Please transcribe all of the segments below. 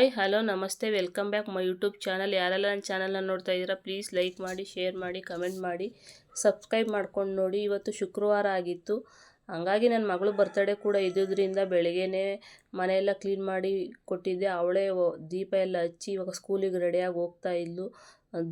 Hi hello ನಮಸ್ತೆ welcome back my YouTube channel. ಯಾರೆಲ್ಲ ನನ್ನ ಚಾನಲ್ನ ನೋಡ್ತಾ ಇದ್ದೀರಾ ಪ್ಲೀಸ್ ಲೈಕ್ ಮಾಡಿ, ಶೇರ್ ಮಾಡಿ, ಕಮೆಂಟ್ ಮಾಡಿ, ಸಬ್ಸ್ಕ್ರೈಬ್ ಮಾಡ್ಕೊಂಡು ನೋಡಿ. ಇವತ್ತು ಶುಕ್ರವಾರ ಆಗಿತ್ತು, ಹಂಗಾಗಿ ನನ್ನ ಮಗಳು ಬರ್ತಡೇ ಕೂಡ ಇದ್ದಿದ್ದರಿಂದ ಬೆಳಗ್ಗೆನೇ ಮನೆಯೆಲ್ಲ ಕ್ಲೀನ್ ಮಾಡಿ ಕೊಟ್ಟಿದ್ದೆ. ಅವಳೇ ದೀಪ ಎಲ್ಲ ಹಚ್ಚಿ ಇವಾಗ ಸ್ಕೂಲಿಗೆ ರೆಡಿಯಾಗಿ ಹೋಗ್ತಾ ಇದ್ಲು.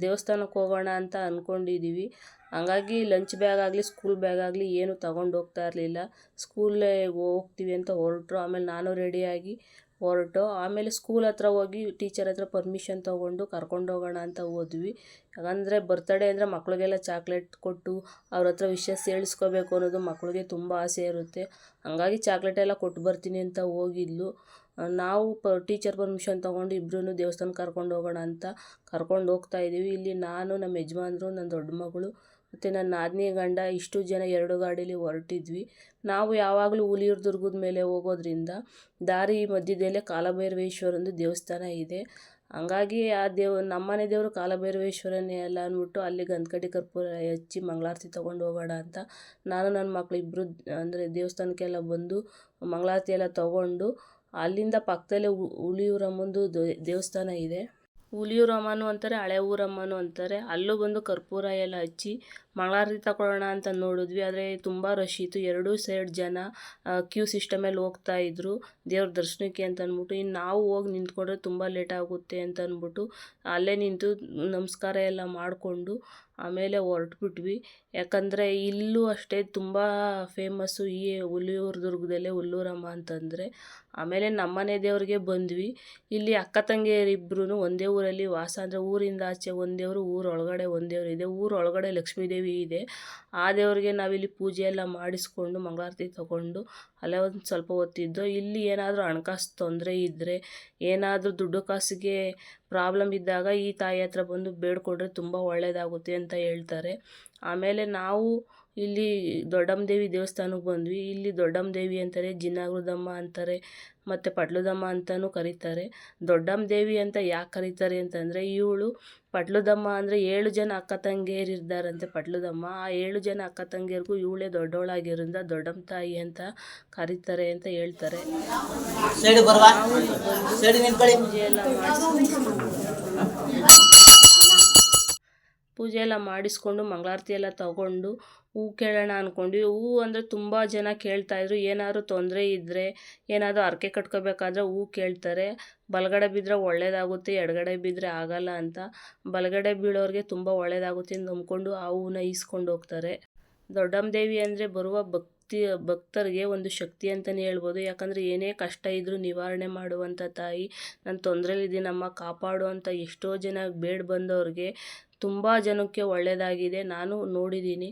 ದೇವಸ್ಥಾನಕ್ಕೆ ಹೋಗೋಣ ಅಂತ ಅಂದ್ಕೊಂಡಿದ್ದೀವಿ. ಹಂಗಾಗಿ ಲಂಚ್ ಬ್ಯಾಗ್ ಆಗಲಿ ಸ್ಕೂಲ್ ಬ್ಯಾಗ್ ಆಗಲಿ ಏನು ತಗೊಂಡು ಹೋಗ್ತಾ ಇರಲಿಲ್ಲ. ಸ್ಕೂಲೇ ಹೋಗ್ತೀವಿ ಅಂತ ಹೊರಟರು. ಆಮೇಲೆ ನಾನು ರೆಡಿಯಾಗಿ ಹೊರಟು ಆಮೇಲೆ ಸ್ಕೂಲ್ ಹತ್ರ ಹೋಗಿ ಟೀಚರ್ ಹತ್ರ ಪರ್ಮಿಷನ್ ತೊಗೊಂಡು ಕರ್ಕೊಂಡು ಹೋಗೋಣ ಅಂತ ಹೋದ್ವಿ. ಯಾಕಂದರೆ ಬರ್ತಡೇ ಅಂದರೆ ಮಕ್ಕಳಿಗೆಲ್ಲ ಚಾಕ್ಲೇಟ್ ಕೊಟ್ಟು ಅವ್ರ ಹತ್ರ ವಿಷಸ್ ಹೇಳಿಸ್ಕೋಬೇಕು ಅನ್ನೋದು ಮಕ್ಕಳಿಗೆ ತುಂಬ ಆಸೆ ಇರುತ್ತೆ. ಹಾಗಾಗಿ ಚಾಕ್ಲೇಟ್ ಎಲ್ಲ ಕೊಟ್ಟು ಬರ್ತೀನಿ ಅಂತ ಹೋಗಿದ್ಲು. ನಾವು ಟೀಚರ್ ಪರ್ಮಿಷನ್ ತೊಗೊಂಡು ಇಬ್ಬರೂ ದೇವಸ್ಥಾನಕ್ಕೆ ಕರ್ಕೊಂಡು ಹೋಗೋಣ ಅಂತ ಕರ್ಕೊಂಡು ಹೋಗ್ತಾ ಇದ್ದೀವಿ. ಇಲ್ಲಿ ನಾನು, ನಮ್ಮ ಯಜಮಾನ್ರು, ನನ್ನ ದೊಡ್ಡ ಮಗಳು ಮತ್ತು ನನ್ನ ನಾದಿನಿ ಗಂಡ ಇಷ್ಟು ಜನ 2 ಗಾಡೀಲಿ ಹೊರಟಿದ್ವಿ. ನಾವು ಯಾವಾಗಲೂ ಹುಲಿಯೂರು ದುರ್ಗದ ಮೇಲೆ ಹೋಗೋದ್ರಿಂದ ದಾರಿ ಮಧ್ಯದಲ್ಲೇ ಕಾಲಭೈರವೇಶ್ವರಂದು ದೇವಸ್ಥಾನ ಇದೆ. ಹಂಗಾಗಿ ಆ ನಮ್ಮನೆ ದೇವರು ಕಾಲಭೈರವೇಶ್ವರನೇ ಅಲ್ಲ ಅಂದ್ಬಿಟ್ಟು ಅಲ್ಲಿ ಗಂಧಕಡ್ಡಿ ಕರ್ಪೂರ ಹಚ್ಚಿ ಮಂಗಳಾರತಿ ತೊಗೊಂಡು ಹೋಗೋಣ ಅಂತ ನಾನು ನನ್ನ ಮಕ್ಕಳು ಇಬ್ಬರು ಅಂದರೆ ದೇವಸ್ಥಾನಕ್ಕೆಲ್ಲ ಬಂದು ಮಂಗಳಾರತಿ ಎಲ್ಲ ತೊಗೊಂಡು ಅಲ್ಲಿಂದ ಪಕ್ಕದಲ್ಲೇ ಹುಲಿಯೂರಮ್ಮಂದು ದೇವಸ್ಥಾನ ಇದೆ. ಹುಲಿಯೂರಮ್ಮನೂ ಅಂತಾರೆ, ಹಳೆ ಊರಮ್ಮನೂ ಅಂತಾರೆ. ಅಲ್ಲೂ ಬಂದು ಕರ್ಪೂರ ಎಲ್ಲ ಹಚ್ಚಿ ಮಂಗಳಾರತಿ ತಗೊಳ್ಳೋಣ ಅಂತ ನೋಡಿದ್ವಿ. ಆದರೆ ತುಂಬ ರಶ್ ಇತ್ತು. 2 ಸೈಡ್ ಜನ ಕ್ಯೂ ಸಿಸ್ಟಮಲ್ಲಿ ಹೋಗ್ತಾ ಇದ್ರು ದೇವ್ರ ದರ್ಶನಕ್ಕೆ ಅಂತ ಅಂದ್ಬಿಟ್ಟು. ಇನ್ನು ನಾವು ಹೋಗಿ ನಿಂತ್ಕೊಂಡ್ರೆ ತುಂಬ ಲೇಟ್ ಆಗುತ್ತೆ ಅಂತ ಅಂದ್ಬಿಟ್ಟು ಅಲ್ಲೇ ನಿಂತು ನಮಸ್ಕಾರ ಎಲ್ಲ ಮಾಡಿಕೊಂಡು ಆಮೇಲೆ ಹೊರಟ್ಬಿಟ್ವಿ. ಯಾಕಂದರೆ ಇಲ್ಲೂ ಅಷ್ಟೇ ತುಂಬ ಫೇಮಸ್ಸು ಈ ಹುಲಿಯೂರು ದುರ್ಗದಲ್ಲೇ ಹುಲ್ಲೂರಮ್ಮ ಅಂತಂದರೆ. ಆಮೇಲೆ ನಮ್ಮನೆ ದೇವ್ರಿಗೆ ಬಂದ್ವಿ. ಇಲ್ಲಿ ಅಕ್ಕ ತಂಗಿಯರಿಬ್ಬರೂ ಒಂದೇ ಊರಲ್ಲಿ ವಾಸ, ಅಂದರೆ ಊರಿಂದ ಆಚೆ ಒಂದು ದೇವರು, ಊರೊಳಗಡೆ ಒಂದು ದೇವರು ಇದೆ. ಊರೊಳಗಡೆ ಲಕ್ಷ್ಮೀ ದೇವಿ ಇದೆ. ಆ ದೇವರಿಗೆ ನಾವಿಲ್ಲಿ ಪೂಜೆ ಎಲ್ಲ ಮಾಡಿಸ್ಕೊಂಡು ಮಂಗಳಾರತಿ ತೊಗೊಂಡು ಅಲ್ಲೇ ಒಂದು ಸ್ವಲ್ಪ ಹೊತ್ತಿದ್ದು. ಇಲ್ಲಿ ಏನಾದರೂ ಹಣಕಾಸು ತೊಂದರೆ ಇದ್ದರೆ, ಏನಾದರೂ ದುಡ್ಡು ಕಾಸಿಗೆ ಪ್ರಾಬ್ಲಮ್ ಇದ್ದಾಗ ಈ ತಾಯಿ ಹತ್ರ ಬಂದು ಬೇಡ್ಕೊಂಡ್ರೆ ತುಂಬ ಒಳ್ಳೆಯದಾಗುತ್ತೆ ಅಂತ ಹೇಳ್ತಾರೆ. ಆಮೇಲೆ ನಾವು ಇಲ್ಲಿ ದೊಡ್ಡಮ್ಮ ದೇವಿ ದೇವಸ್ಥಾನಕ್ಕೆ ಬಂದ್ವಿ. ಇಲ್ಲಿ ದೊಡ್ಡಮ್ಮ ದೇವಿ ಅಂತಾರೆ, ಜಿನ್ನಾಗೃದಮ್ಮ ಅಂತಾರೆ ಮತ್ತು ಪಟ್ಲುದಮ್ಮ ಅಂತಲೂ ಕರೀತಾರೆ. ದೊಡ್ಡಮ್ಮ ದೇವಿ ಅಂತ ಯಾಕೆ ಕರೀತಾರೆ ಅಂತಂದರೆ, ಇವಳು ಪಟ್ಲುದಮ್ಮ ಅಂದರೆ 7 ಜನ ಅಕ್ಕ ತಂಗಿಯರಿದ್ದಾರಂತೆ ಪಟ್ಲುದಮ್ಮ. ಆ 7 ಜನ ಅಕ್ಕ ತಂಗಿಯರಿಗೂ ಇವಳೇ ದೊಡ್ಡವಳಾಗಿರೋದ್ರಿಂದ ದೊಡ್ಡಮ್ಮ ತಾಯಿ ಅಂತ ಕರೀತಾರೆ ಅಂತ ಹೇಳ್ತಾರೆ. ಪೂಜೆ ಎಲ್ಲ ಮಾಡಿಸ್ಕೊಂಡು ಮಂಗಳಾರತಿ ಎಲ್ಲ ತಗೊಂಡು ಹೂ ಕೇಳೋಣ ಅಂದ್ಕೊಂಡ್ವಿ. ಹೂ ಅಂದರೆ ತುಂಬ ಜನ ಕೇಳ್ತಾಯಿದ್ರು. ಏನಾದರೂ ತೊಂದರೆ ಇದ್ದರೆ, ಏನಾದರೂ ಹರಕೆ ಕಟ್ಕೋಬೇಕಾದ್ರೆ ಹೂ ಕೇಳ್ತಾರೆ. ಬಲಗಡೆ ಬಿದ್ದರೆ ಒಳ್ಳೆಯದಾಗುತ್ತೆ, ಎಡಗಡೆ ಬಿದ್ದರೆ ಆಗಲ್ಲ ಅಂತ. ಬಲಗಡೆ ಬೀಳೋರಿಗೆ ತುಂಬ ಒಳ್ಳೆಯದಾಗುತ್ತೆ ಅಂತ ನಂಬ್ಕೊಂಡು ಆ ಹೂವನ್ನ ಈಸ್ಕೊಂಡು ಹೋಗ್ತಾರೆ. ದೊಡ್ಡಮ್ಮ ದೇವಿ ಅಂದರೆ ಬರುವ ಭಕ್ತರಿಗೆ ಒಂದು ಶಕ್ತಿ ಅಂತಲೇ ಹೇಳ್ಬೋದು. ಯಾಕಂದರೆ ಏನೇ ಕಷ್ಟ ಇದ್ದರೂ ನಿವಾರಣೆ ಮಾಡುವಂಥ ತಾಯಿ. ನಾನು ತೊಂದರೆಲಿದ್ದೀನಮ್ಮ ಕಾಪಾಡು ಅಂತ ಎಷ್ಟೋ ಜನ ಬೇಡ ಬಂದವ್ರಿಗೆ ತುಂಬ ಜನಕ್ಕೆ ಒಳ್ಳೆಯದಾಗಿದೆ, ನಾನು ನೋಡಿದ್ದೀನಿ.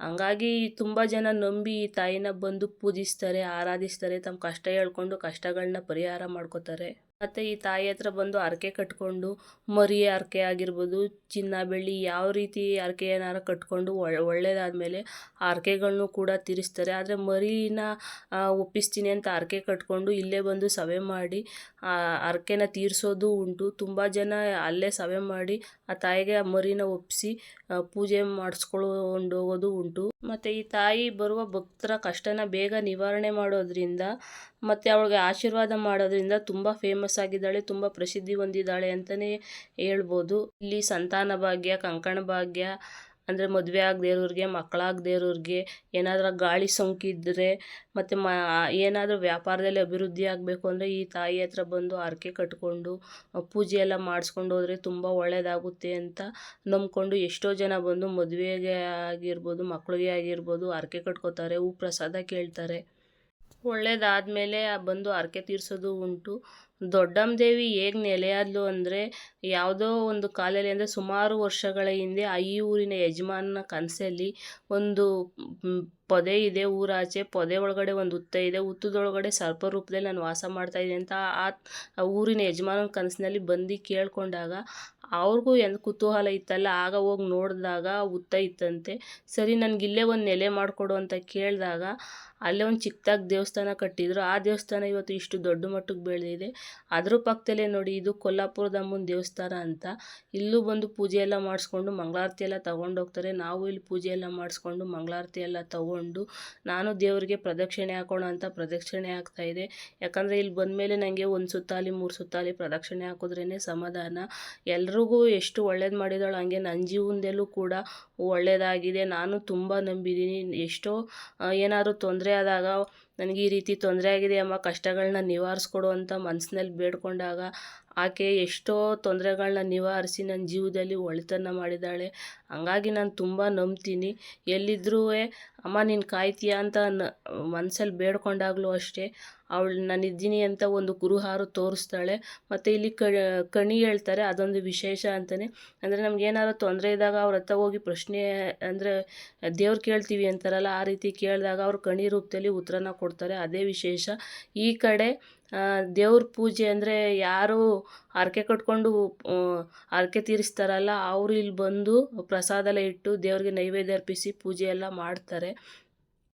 ಹಂಗಾಗಿ ತುಂಬ ಜನ ನಂಬಿ ಈ ತಾಯಿನ ಬಂದು ಪೂಜಿಸ್ತಾರೆ, ಆರಾಧಿಸ್ತಾರೆ, ತಮ್ಮ ಕಷ್ಟ ಹೇಳ್ಕೊಂಡು ಕಷ್ಟಗಳನ್ನ ಪರಿಹಾರ ಮಾಡ್ಕೋತಾರೆ. ಮತ್ತು ಈ ತಾಯಿ ಹತ್ರ ಬಂದು ಹರಕೆ ಕಟ್ಕೊಂಡು, ಮರಿ ಹರಕೆ ಆಗಿರ್ಬೋದು, ಚಿನ್ನ ಬೆಳ್ಳಿ ಯಾವ ರೀತಿ ಹರಕೆ ಏನಾರು ಕಟ್ಕೊಂಡು ಒಳ್ಳೇದಾದಮೇಲೆ ಆ ಹರಕೆಗಳನ್ನೂ ಕೂಡ ತೀರಿಸ್ತಾರೆ. ಆದರೆ ಮರಿನ ಒಪ್ಪಿಸ್ತೀನಿ ಅಂತ ಹರಕೆ ಕಟ್ಕೊಂಡು ಇಲ್ಲೇ ಬಂದು ಸವೆ ಮಾಡಿ ಹರಕೆನ ತೀರಿಸೋದು ಉಂಟು. ತುಂಬ ಜನ ಅಲ್ಲೇ ಸವೆ ಮಾಡಿ ಆ ತಾಯಿಗೆ ಆ ಮರಿನ ಒಪ್ಪಿಸಿ ಪೂಜೆ ಮಾಡಿಸ್ಕೊಂಡು ಹೋಗೋದು ಉಂಟು. ಮತ್ತು ಈ ತಾಯಿ ಬರುವ ಭಕ್ತರ ಕಷ್ಟನ ಬೇಗ ನಿವಾರಣೆ ಮಾಡೋದ್ರಿಂದ ಮತ್ತು ಅವಳಿಗೆ ಆಶೀರ್ವಾದ ಮಾಡೋದ್ರಿಂದ ತುಂಬ ಫೇಮಸ್ ಆಗಿದ್ದಾಳೆ, ತುಂಬ ಪ್ರಸಿದ್ಧಿ ಹೊಂದಿದ್ದಾಳೆ ಅಂತಲೇ ಹೇಳ್ಬೋದು. ಇಲ್ಲಿ ಸಂತಾನ ಭಾಗ್ಯ, ಕಂಕಣ ಭಾಗ್ಯ ಅಂದರೆ ಮದುವೆ ಆಗದೇ ಇರೋರಿಗೆ, ಮಕ್ಕಳಾಗದೇ ಇರೋರಿಗೆ, ಏನಾದರೂ ಗಾಳಿ ಸೋಂಕಿದ್ದರೆ ಮತ್ತು ಏನಾದರೂ ವ್ಯಾಪಾರದಲ್ಲಿ ಅಭಿವೃದ್ಧಿ ಆಗಬೇಕು ಅಂದರೆ ಈ ತಾಯಿ ಹತ್ರ ಬಂದು ಹರಕೆ ಕಟ್ಕೊಂಡು ಪೂಜೆ ಎಲ್ಲ ಮಾಡಿಸ್ಕೊಂಡು ಹೋದರೆ ತುಂಬ ಒಳ್ಳೆಯದಾಗುತ್ತೆ ಅಂತ ನಂಬ್ಕೊಂಡು ಎಷ್ಟೋ ಜನ ಬಂದು ಮದುವೆಗೆ ಆಗಿರ್ಬೋದು, ಮಕ್ಕಳಿಗೆ ಆಗಿರ್ಬೋದು ಹರಕೆ ಕಟ್ಕೋತಾರೆ, ಹೂ ಪ್ರಸಾದ ಕೇಳ್ತಾರೆ. ಒಳ್ಳೇದಾದಮೇಲೆ ಬಂದು ಹರಕೆ ತೀರಿಸೋದು ಉಂಟು. ದೊಡ್ಡಮ್ಮ ದೇವಿ ಹೇಗೆ ನೆಲೆಯಾದ್ಲು ಅಂದರೆ, ಯಾವುದೋ ಒಂದು ಕಾಲದಲ್ಲಿ ಅಂದರೆ ಸುಮಾರು ವರ್ಷಗಳ ಹಿಂದೆ ಈ ಊರಿನ ಯಜಮಾನನ ಕನಸಲ್ಲಿ ಒಂದು ಪೊದೆ ಇದೆ ಊರಾಚೆ. ಪೊದೆ ಒಳಗಡೆ ಒಂದು ಹುತ್ತ ಇದೆ. ಹುತ್ತದೊಳಗಡೆ ಸರ್ಪ ರೂಪದಲ್ಲಿ ನಾನು ವಾಸ ಮಾಡ್ತಾಯಿದ್ದೀನಿ ಅಂತ ಆ ಊರಿನ ಯಜಮಾನನ ಕನಸಿನಲ್ಲಿ ಬಂದು ಕೇಳ್ಕೊಂಡಾಗ ಅವ್ರಿಗೂ ಎಂದು ಕುತೂಹಲ ಇತ್ತಲ್ಲ, ಆಗ ಹೋಗಿ ನೋಡಿದಾಗ ಹುತ್ತ ಇತ್ತಂತೆ. ಸರಿ ನನಗಿಲ್ಲೇ ಒಂದು ನೆಲೆ ಮಾಡಿಕೊಡು ಅಂತ ಕೇಳಿದಾಗ ಅಲ್ಲೇ ಒಂದು ಚಿಕ್ಕದಾಗಿ ದೇವಸ್ಥಾನ ಕಟ್ಟಿದ್ರು. ಆ ದೇವಸ್ಥಾನ ಇವತ್ತು ಇಷ್ಟು ದೊಡ್ಡ ಮಟ್ಟಕ್ಕೆ ಬೆಳೆದಿದೆ. ಅದ್ರ ಪಕ್ಕದಲ್ಲೇ ನೋಡಿ, ಇದು ಕೊಲ್ಲಾಪುರದ ಅಮ್ಮನ ದೇವಸ್ಥಾನ ಅಂತ. ಇಲ್ಲೂ ಬಂದು ಪೂಜೆ ಎಲ್ಲ ಮಾಡಿಸ್ಕೊಂಡು ಮಂಗಳಾರತಿ ಎಲ್ಲ ತೊಗೊಂಡೋಗ್ತಾರೆ. ನಾವು ಇಲ್ಲಿ ಪೂಜೆ ಎಲ್ಲ ಮಾಡಿಸ್ಕೊಂಡು ಮಂಗಳಾರತಿ ಎಲ್ಲ ತೊಗೊಂಡು ನಾನು ದೇವರಿಗೆ ಪ್ರದಕ್ಷಿಣೆ ಹಾಕೋಣ ಅಂತ ಪ್ರದಕ್ಷಿಣೆ ಆಗ್ತಾಯಿದೆ. ಯಾಕಂದರೆ ಇಲ್ಲಿ ಬಂದಮೇಲೆ ನನಗೆ 1 ಸುತ್ತಾಲಿ 3 ಸುತ್ತಾಲಿ ಪ್ರದಕ್ಷಿಣೆ ಹಾಕಿದ್ರೇ ಸಮಾಧಾನ. ಎಲ್ರಿಗೂ ಎಷ್ಟು ಒಳ್ಳೇದು ಮಾಡಿದಾಳು, ಹಂಗೆ ನನ್ನ ಜೀವನದಲ್ಲೂ ಕೂಡ ಒಳ್ಳೆಯದಾಗಿದೆ. ನಾನು ತುಂಬ ನಂಬಿದ್ದೀನಿ. ಎಷ್ಟೋ ಏನಾದರೂ ತೊಂದರೆ ಆದಾಗ ನನಗೆ ಈ ರೀತಿ ತೊಂದರೆ ಆಗಿದೆ ಅಮ್ಮ, ಕಷ್ಟಗಳನ್ನ ನಿವಾರಿಸ್ಕೊಡು ಅಂತ ಮನಸ್ಸಿನಲ್ಲಿ ಬೇಡ್ಕೊಂಡಾಗ ಆಕೆ ಎಷ್ಟೋ ತೊಂದರೆಗಳನ್ನ ನಿವಾರಿಸಿ ನನ್ನ ಜೀವದಲ್ಲಿ ಒಳಿತನ್ನು ಮಾಡಿದ್ದಾಳೆ. ಹಂಗಾಗಿ ನಾನು ತುಂಬ ನಂಬ್ತೀನಿ. ಎಲ್ಲಿದ್ರೂ ಅಮ್ಮ ನೀನು ಕಾಯ್ತೀಯ ಅಂತ ಮನಸ್ಸಲ್ಲಿ ಬೇಡ್ಕೊಂಡಾಗಲೂ ಅಷ್ಟೇ ಅವಳು ನಾನಿದ್ದೀನಿ ಅಂತ ಒಂದು ಕುರುಹಾರು ತೋರಿಸ್ತಾಳೆ. ಮತ್ತು ಇಲ್ಲಿ ಕಣಿ ಹೇಳ್ತಾರೆ, ಅದೊಂದು ವಿಶೇಷ ಅಂತಲೇ. ಅಂದರೆ ನಮಗೇನಾದ್ರು ತೊಂದರೆ ಇದ್ದಾಗ ಅವ್ರ ಹತ್ರ ಹೋಗಿ ಪ್ರಶ್ನೆ ಅಂದರೆ ದೇವ್ರು ಕೇಳ್ತೀವಿ ಅಂತಾರಲ್ಲ, ಆ ರೀತಿ ಕೇಳಿದಾಗ ಅವ್ರು ಕಣಿ ರೂಪದಲ್ಲಿ ಉತ್ತರನ ಕೊಡ್ತಾರೆ. ಅದೇ ವಿಶೇಷ. ಈ ಕಡೆ ದೇವ್ರ ಪೂಜೆ ಅಂದರೆ ಯಾರು ಹರಕೆ ಕಟ್ಕೊಂಡು ಹರಕೆ ತೀರಿಸ್ತಾರಲ್ಲ, ಅವರು ಇಲ್ಲಿ ಬಂದು ಪ್ರಸಾದ ಎಲ್ಲ ಇಟ್ಟು ದೇವ್ರಿಗೆ ನೈವೇದ್ಯ ಅರ್ಪಿಸಿ ಪೂಜೆ ಎಲ್ಲ ಮಾಡ್ತಾರೆ.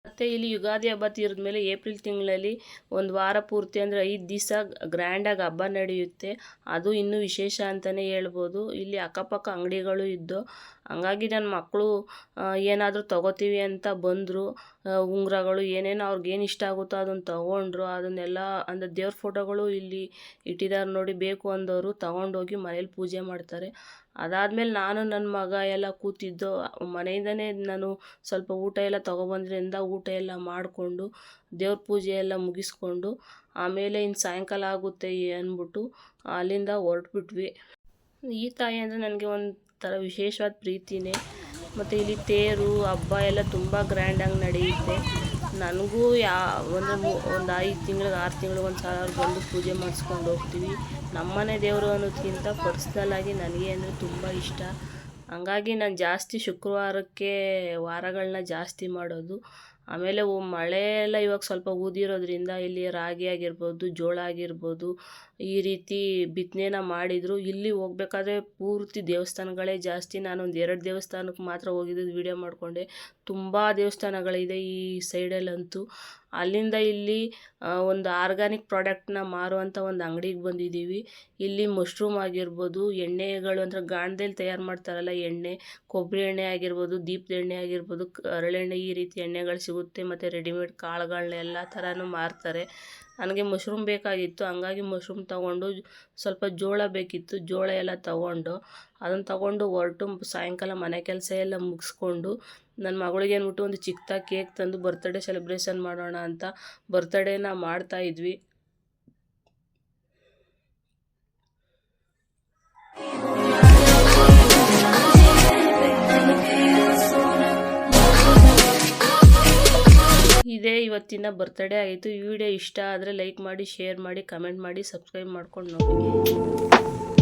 ಮತ್ತು ಇಲ್ಲಿ ಯುಗಾದಿ ಹಬ್ಬ ತೀರಿದ ಮೇಲೆ ಏಪ್ರಿಲ್ ತಿಂಗಳಲ್ಲಿ 1 ವಾರ ಪೂರ್ತಿ ಅಂದರೆ 5 ದಿವಸ ಗ್ರ್ಯಾಂಡಾಗಿ ಹಬ್ಬ ನಡೆಯುತ್ತೆ. ಅದು ಇನ್ನೂ ವಿಶೇಷ ಅಂತಲೇ ಹೇಳ್ಬೋದು. ಇಲ್ಲಿ ಅಕ್ಕಪಕ್ಕ ಅಂಗಡಿಗಳು ಇದ್ದು, ಹಂಗಾಗಿ ನನ್ನ ಮಕ್ಕಳು ಏನಾದರೂ ತೊಗೋತೀವಿ ಅಂತ ಬಂದರು. ಉಂಗುರಗಳು ಏನೇನು ಅವ್ರಿಗೇನು ಇಷ್ಟ ಆಗುತ್ತೋ ಅದನ್ನು ತೊಗೊಂಡ್ರು. ಅದನ್ನೆಲ್ಲ ಅಂದರೆ ದೇವ್ರ ಫೋಟೋಗಳು ಇಲ್ಲಿ ಇಟ್ಟಿದ್ದಾರೆ ನೋಡಿ, ಬೇಕು ಅಂದವರು ತೊಗೊಂಡೋಗಿ ಮನೇಲಿ ಪೂಜೆ ಮಾಡ್ತಾರೆ. ಅದಾದಮೇಲೆ ನಾನು ನನ್ನ ಮಗ ಎಲ್ಲ ಕೂತಿದ್ದು. ಮನೆಯಿಂದನೇ ನಾನು ಸ್ವಲ್ಪ ಊಟ ಎಲ್ಲ ತೊಗೊಬಂದ್ರಿಂದ ಊಟ ಎಲ್ಲ ಮಾಡಿಕೊಂಡು ದೇವ್ರ ಪೂಜೆ ಎಲ್ಲ ಮುಗಿಸ್ಕೊಂಡು ಆಮೇಲೆ ಇನ್ನು ಸಾಯಂಕಾಲ ಆಗುತ್ತೆ ಅಂದ್ಬಿಟ್ಟು ಅಲ್ಲಿಂದ ಹೊರಟ್ಬಿಟ್ವಿ. ಈ ತಾಯಿ ಅಂದರೆ ನನಗೆ ಒಂಥರ ವಿಶೇಷವಾದ ಪ್ರೀತಿನೇ. ಮತ್ತು ಇಲ್ಲಿ ತೇರು ಹಬ್ಬ ಎಲ್ಲ ತುಂಬ ಗ್ರ್ಯಾಂಡಾಗಿ ನಡೆಯುತ್ತೆ. ನನಗೂ ಒಂದು 5 ತಿಂಗಳಿಗೆ 6 ತಿಂಗಳಿಗೆ ಒಂದು ಸಲ ಬಂದು ಪೂಜೆ ಮಾಡಿಸ್ಕೊಂಡು ಹೋಗ್ತೀವಿ. ನಮ್ಮನೆ ದೇವರು ಅನ್ನೋದಕ್ಕಿಂತ ಪರ್ಸ್ನಲಾಗಿ ನನಗೆ ಅಂದರೆ ತುಂಬ ಇಷ್ಟ. ಹಂಗಾಗಿ ನಾನು ಜಾಸ್ತಿ ಶುಕ್ರವಾರಕ್ಕೆ ವಾರಗಳನ್ನ ಜಾಸ್ತಿ ಮಾಡೋದು. ಆಮೇಲೆ ಮಳೆ ಎಲ್ಲ ಇವಾಗ ಸ್ವಲ್ಪ ಊದಿರೋದ್ರಿಂದ ಇಲ್ಲಿ ರಾಗಿ ಆಗಿರ್ಬೋದು, ಜೋಳ ಆಗಿರ್ಬೋದು, ಈ ರೀತಿ ಬಿತ್ತನೆನ ಮಾಡಿದರು. ಇಲ್ಲಿ ಹೋಗ್ಬೇಕಾದ್ರೆ ಪೂರ್ತಿ ದೇವಸ್ಥಾನಗಳೇ ಜಾಸ್ತಿ. ನಾನೊಂದು 2 ದೇವಸ್ಥಾನಕ್ಕೆ ಮಾತ್ರ ಹೋಗಿದ್ದು, ವೀಡಿಯೋ ಮಾಡಿಕೊಂಡೆ. ತುಂಬ ದೇವಸ್ಥಾನಗಳಿದೆ ಈ ಸೈಡಲ್ಲಂತೂ. ಅಲ್ಲಿಂದ ಇಲ್ಲಿ ಒಂದು ಆರ್ಗಾನಿಕ್ ಪ್ರಾಡಕ್ಟ್ನ ಮಾರುವಂಥ ಒಂದು ಅಂಗಡಿಗೆ ಬಂದಿದ್ದೀವಿ. ಇಲ್ಲಿ ಮಶ್ರೂಮ್ ಆಗಿರ್ಬೋದು, ಎಣ್ಣೆಗಳು ಅಂದರೆ ಗಾಣದಲ್ಲಿ ತಯಾರು ಮಾಡ್ತಾರಲ್ಲ ಎಣ್ಣೆ, ಕೊಬ್ಬರಿ ಎಣ್ಣೆ ಆಗಿರ್ಬೋದು, ದೀಪದ ಎಣ್ಣೆ ಆಗಿರ್ಬೋದು, ಹರಳೆಣ್ಣೆ, ಈ ರೀತಿ ಎಣ್ಣೆಗಳು ಸಿಗುತ್ತೆ. ಮತ್ತು ರೆಡಿಮೇಡ್ ಕಾಳುಗಳನ್ನ ಎಲ್ಲ ಥರನೂ ಮಾರ್ತಾರೆ. ನನಗೆ ಮಶ್ರೂಮ್ ಬೇಕಾಗಿತ್ತು, ಹಂಗಾಗಿ ಮಶ್ರೂಮ್ ತೊಗೊಂಡು, ಸ್ವಲ್ಪ ಜೋಳ ಬೇಕಿತ್ತು, ಜೋಳ ಎಲ್ಲ ತೊಗೊಂಡು ಅದನ್ನು ತೊಗೊಂಡು ಹೊರಟು ಸಾಯಂಕಾಲ ಮನೆ ಕೆಲಸ ಎಲ್ಲ ಮುಗಿಸ್ಕೊಂಡು ನನ್ನ ಮಗಳಿಗೆ ಅಂದ್ಬಿಟ್ಟು ಒಂದು ಚಿಕ್ಕದಾಗಿ ಕೇಕ್ ತಂದು ಬರ್ತ್ಡೇ ಸೆಲೆಬ್ರೇಷನ್ ಮಾಡೋಣ ಅಂತ ಬರ್ತ್ಡೇನ ಮಾಡ್ತಾಯಿದ್ವಿ. ಇದೇ ಇವತ್ತಿನ ಬರ್ತ್ಡೇ ಆಯಿತು. ಈ ವಿಡಿಯೋ ಇಷ್ಟ ಆದರೆ ಲೈಕ್ ಮಾಡಿ, ಶೇರ್ ಮಾಡಿ, ಕಮೆಂಟ್ ಮಾಡಿ, ಸಬ್ಸ್ಕ್ರೈಬ್ ಮಾಡ್ಕೊಂಡು ನೋಡಿ.